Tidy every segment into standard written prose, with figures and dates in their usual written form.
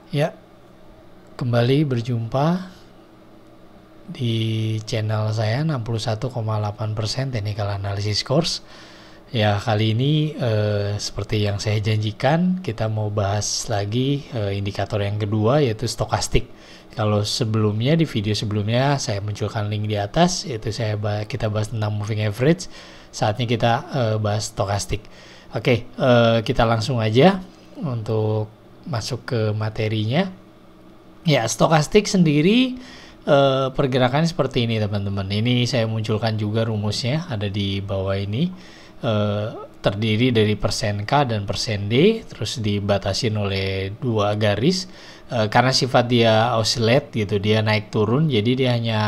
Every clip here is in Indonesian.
Ya, kembali berjumpa di channel saya 61,8% Technical Analysis Course. Ya, kali ini seperti yang saya janjikan, kita mau bahas lagi indikator yang kedua, yaitu stokastik. Kalau sebelumnya, di video sebelumnya saya munculkan link di atas, yaitu kita bahas tentang moving average. Saatnya kita bahas stokastik. Oke, kita langsung aja untuk masuk ke materinya. Ya, stokastik sendiri pergerakannya seperti ini, teman-teman. Ini saya munculkan juga rumusnya, ada di bawah ini. Terdiri dari persen K dan persen D, terus dibatasin oleh dua garis. Karena sifat dia oscillate gitu, dia naik turun, jadi dia hanya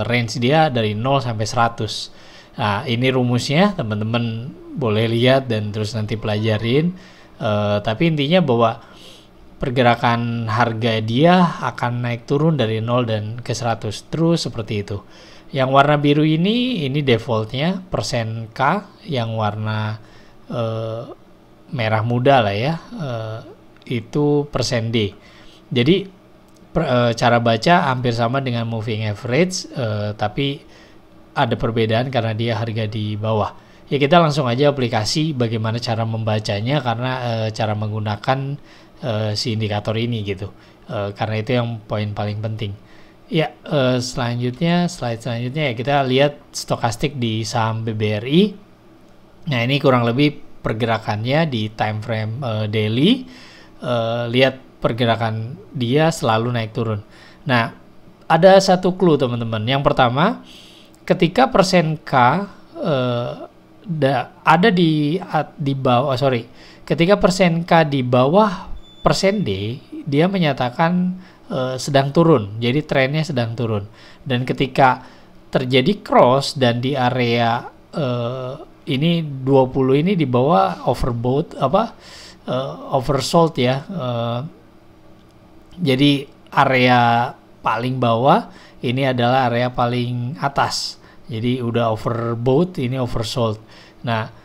range dia dari 0 sampai 100. Nah, ini rumusnya, teman-teman boleh lihat dan terus nanti pelajarin. Tapi intinya bahwa pergerakan harga dia akan naik turun dari 0 dan ke 100 terus seperti itu. Yang warna biru ini defaultnya persen K, yang warna merah muda lah ya, itu persen D. Jadi cara baca hampir sama dengan moving average, tapi ada perbedaan karena dia harga di bawah. Ya, kita langsung aja aplikasi bagaimana cara membacanya, karena cara menggunakan si indikator ini gitu, karena itu yang poin paling penting. Ya, slide selanjutnya ya, kita lihat stokastik di saham BBRI. Nah, ini kurang lebih pergerakannya di time frame daily. Lihat pergerakan dia selalu naik turun. Nah, ada satu clue, teman-teman. Yang pertama, ketika persen K ada di bawah, ketika persen K di bawah persen D, dia menyatakan sedang turun, jadi trennya sedang turun. Dan ketika terjadi cross dan di area ini 20 ini di bawah overbought, oversold ya, jadi area paling bawah ini adalah area paling atas, jadi udah overbought, ini oversold. Nah,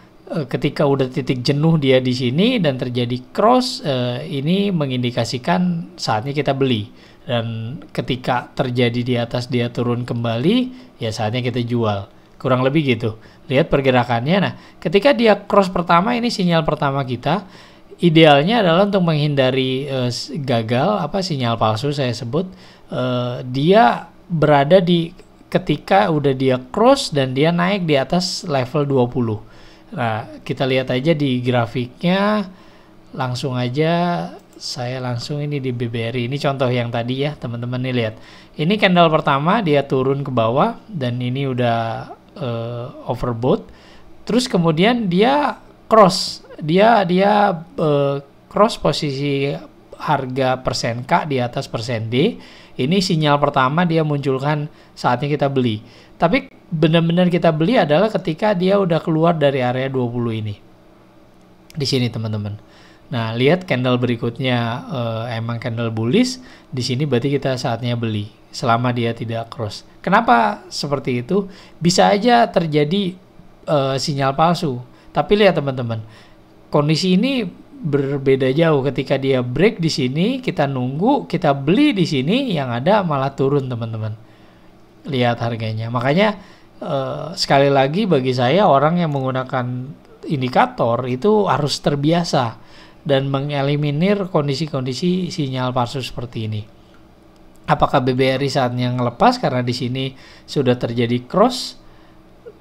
ketika udah titik jenuh dia di sini dan terjadi cross, ini mengindikasikan saatnya kita beli. Dan ketika terjadi di atas dia turun kembali, ya saatnya kita jual. Kurang lebih gitu. Lihat pergerakannya. Nah, ketika dia cross pertama, ini sinyal pertama kita. Idealnya adalah untuk menghindari gagal, sinyal palsu saya sebut. Dia berada di ketika udah dia cross dan dia naik di atas level 20. Nah, kita lihat aja di grafiknya, langsung aja saya langsung ini di BBRI. Ini contoh yang tadi ya, teman-teman nih, lihat. Ini candle pertama dia turun ke bawah dan ini udah overbought. Terus kemudian dia cross. Dia cross posisi harga persen K di atas persen D. Ini sinyal pertama dia munculkan saatnya kita beli. Tapi benar-benar kita beli adalah ketika dia udah keluar dari area 20 ini. Di sini, teman-teman. Nah, lihat candle berikutnya emang candle bullish. Di sini berarti kita saatnya beli selama dia tidak cross. Kenapa seperti itu? Bisa aja terjadi sinyal palsu. Tapi lihat, teman-teman. Kondisi ini berbeda jauh. Ketika dia break di sini, kita nunggu, kita beli di sini, yang ada malah turun, teman-teman. Lihat harganya. Makanya sekali lagi bagi saya, orang yang menggunakan indikator itu harus terbiasa dan mengeliminir kondisi-kondisi sinyal palsu seperti ini. Apakah BBRI saatnya ngelepas karena di sini sudah terjadi cross?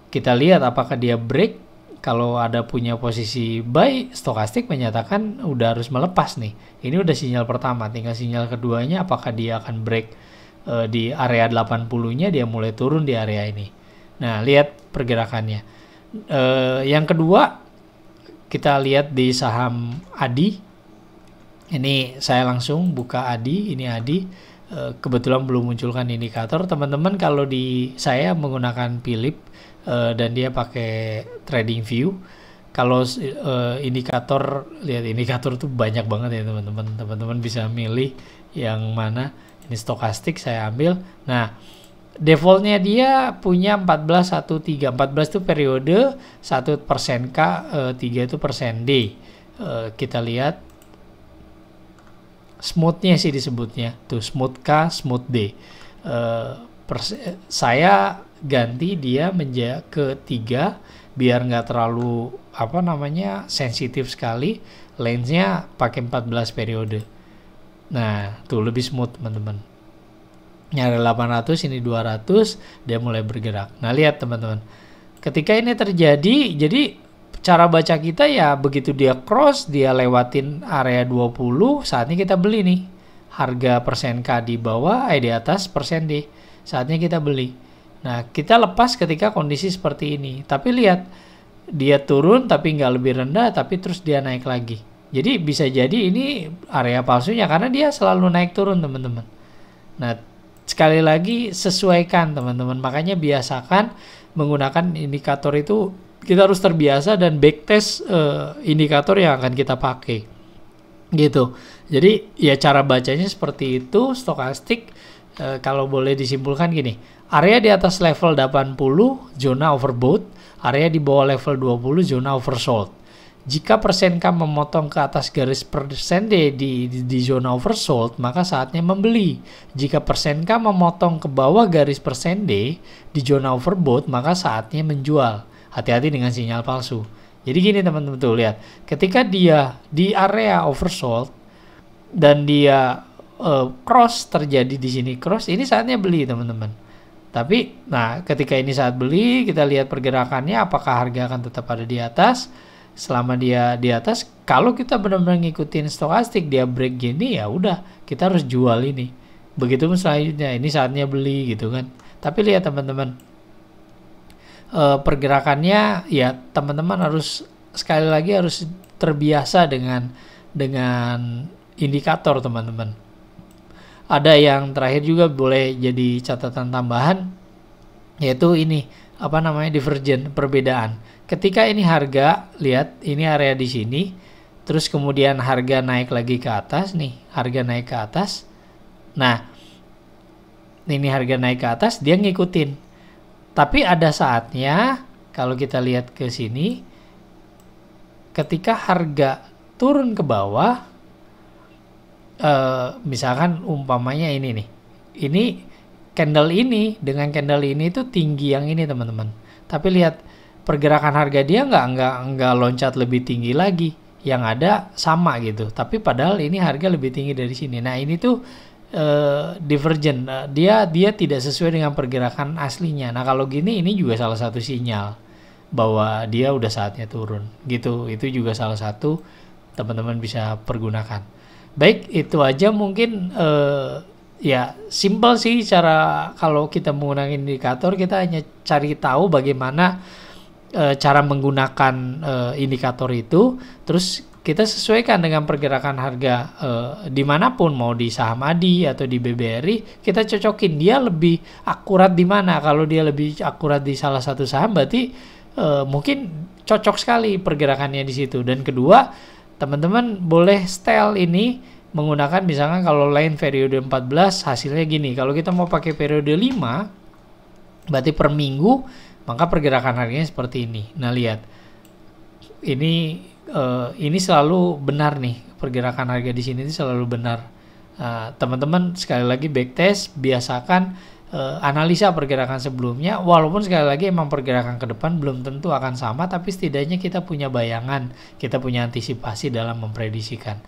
Kita lihat apakah dia break. Kalau ada punya posisi buy, stokastik menyatakan udah harus melepas nih. Ini udah sinyal pertama, tinggal sinyal keduanya apakah dia akan break di area 80-nya, dia mulai turun di area ini. Nah, lihat pergerakannya. Yang kedua, kita lihat di saham ADI. Ini saya langsung buka ADI. Ini ADI. Kebetulan belum munculkan indikator. Teman-teman, kalau di saya menggunakan Philip dan dia pakai trading view. Kalau indikator, lihat indikator tuh banyak banget ya, teman-teman. Teman-teman bisa milih yang mana. Ini stokastik saya ambil. Nah, defaultnya dia punya 14 itu periode, 1% K, 3 itu persen D. Kita lihat smoothnya sih disebutnya tuh, smooth K, smooth D. Saya ganti dia ke 3 biar nggak terlalu sensitif sekali. Lensnya pakai 14 periode. Nah tuh lebih smooth teman-teman. Nyari 800, ini 200, dia mulai bergerak. Nah lihat teman-teman, ketika ini terjadi, jadi cara baca kita ya begitu dia cross, dia lewatin area 20, saatnya kita beli nih. Harga persen K di bawah, di atas persen D, saatnya kita beli. Nah kita lepas ketika kondisi seperti ini. Tapi lihat, dia turun tapi nggak lebih rendah, tapi terus dia naik lagi. Jadi bisa jadi ini area palsunya karena dia selalu naik turun teman-teman. Nah sekali lagi sesuaikan teman-teman, makanya biasakan menggunakan indikator itu, kita harus terbiasa dan backtest indikator yang akan kita pakai gitu. Jadi ya cara bacanya seperti itu. Stokastik kalau boleh disimpulkan gini, area di atas level 80 zona overbought, area di bawah level 20 zona oversold. Jika persen K memotong ke atas garis persen D di zona oversold, maka saatnya membeli. Jika persen K memotong ke bawah garis persen D di zona overbought, maka saatnya menjual. Hati-hati dengan sinyal palsu. Jadi gini teman-teman, tuh lihat, ketika dia di area oversold dan dia cross, terjadi di sini cross, ini saatnya beli teman-teman. Tapi nah ketika ini saat beli, kita lihat pergerakannya, apakah harga akan tetap ada di atas. Selama dia di atas, kalau kita benar-benar ngikutin stokastik, dia break gini, ya udah kita harus jual ini. Begitu selanjutnya, ini saatnya beli gitu kan. Tapi lihat teman-teman, pergerakannya ya teman-teman harus sekali lagi harus terbiasa dengan indikator teman-teman. Ada yang terakhir juga boleh jadi catatan tambahan, yaitu ini divergen, perbedaan. Ketika ini harga, lihat ini area di sini, terus kemudian harga naik lagi ke atas nih, harga naik ke atas. Nah, ini harga naik ke atas, dia ngikutin. Tapi ada saatnya kalau kita lihat ke sini, ketika harga turun ke bawah, misalkan umpamanya ini nih, ini candle ini dengan candle ini itu tinggi yang ini teman-teman. Tapi lihat pergerakan harga dia nggak loncat lebih tinggi lagi, yang ada sama gitu. Tapi padahal ini harga lebih tinggi dari sini. Nah ini tuh divergen, dia tidak sesuai dengan pergerakan aslinya. Nah kalau gini, ini juga salah satu sinyal bahwa dia udah saatnya turun gitu. Itu juga salah satu teman-teman bisa pergunakan. Baik, itu aja mungkin. Ya simple sih cara kalau kita menggunakan indikator, kita hanya cari tahu bagaimana cara menggunakan indikator itu, terus kita sesuaikan dengan pergerakan harga dimanapun, mau di saham ADI atau di BBRI, kita cocokin dia lebih akurat di mana. Kalau dia lebih akurat di salah satu saham, berarti mungkin cocok sekali pergerakannya di situ. Dan kedua, teman-teman boleh setel ini menggunakan misalkan kalau lain periode 14 hasilnya gini. Kalau kita mau pakai periode 5, berarti per minggu, maka pergerakan harganya seperti ini. Nah lihat, ini selalu benar nih, pergerakan harga di sini selalu benar. Teman-teman sekali lagi backtest, biasakan analisa pergerakan sebelumnya, walaupun sekali lagi emang pergerakan ke depan belum tentu akan sama, tapi setidaknya kita punya bayangan, kita punya antisipasi dalam memprediksikan.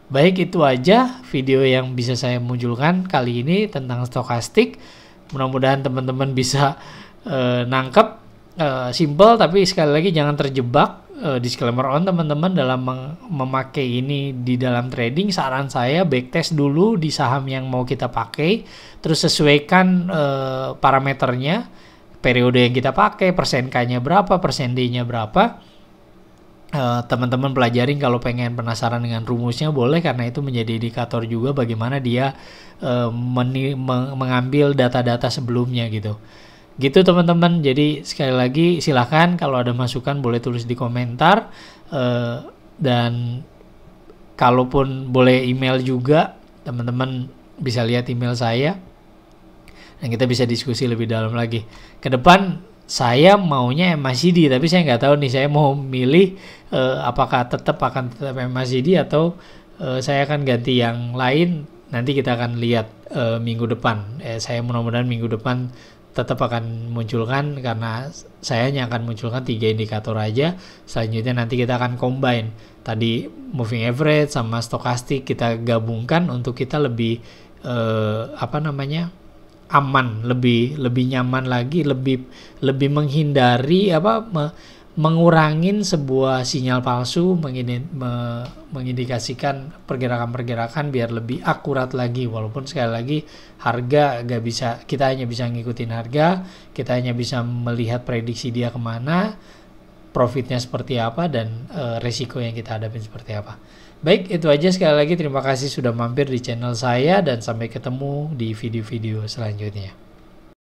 Baik, itu aja video yang bisa saya munculkan kali ini tentang stokastik. Mudah-mudahan teman-teman bisa nangkep, simple, tapi sekali lagi jangan terjebak. Disclaimer on teman-teman, dalam memakai ini di dalam trading, saran saya backtest dulu di saham yang mau kita pakai, terus sesuaikan parameternya, periode yang kita pakai, persen K-nya berapa, persen D-nya berapa. Teman-teman pelajarin, kalau pengen penasaran dengan rumusnya boleh, karena itu menjadi indikator juga bagaimana dia mengambil data-data sebelumnya gitu teman-teman. Jadi sekali lagi silahkan kalau ada masukan boleh tulis di komentar, dan kalaupun boleh email juga, teman-teman bisa lihat email saya dan kita bisa diskusi lebih dalam lagi. Ke depan saya maunya MACD, tapi saya nggak tahu nih, saya mau milih apakah tetap MACD atau saya akan ganti yang lain, nanti kita akan lihat minggu depan. Saya mudah-mudahan minggu depan tetap akan munculkan, karena saya hanya akan munculkan 3 indikator aja. Selanjutnya nanti kita akan combine tadi moving average sama stokastik, kita gabungkan untuk kita lebih aman, lebih nyaman lagi, lebih menghindari mengurangin sebuah sinyal palsu, mengindikasikan pergerakan-pergerakan biar lebih akurat lagi. Walaupun sekali lagi harga gak bisa, kita hanya bisa ngikutin harga, kita hanya bisa melihat prediksi dia kemana, profitnya seperti apa, dan resiko yang kita hadapin seperti apa. Baik, itu aja. Sekali lagi terima kasih sudah mampir di channel saya, dan sampai ketemu di video-video selanjutnya.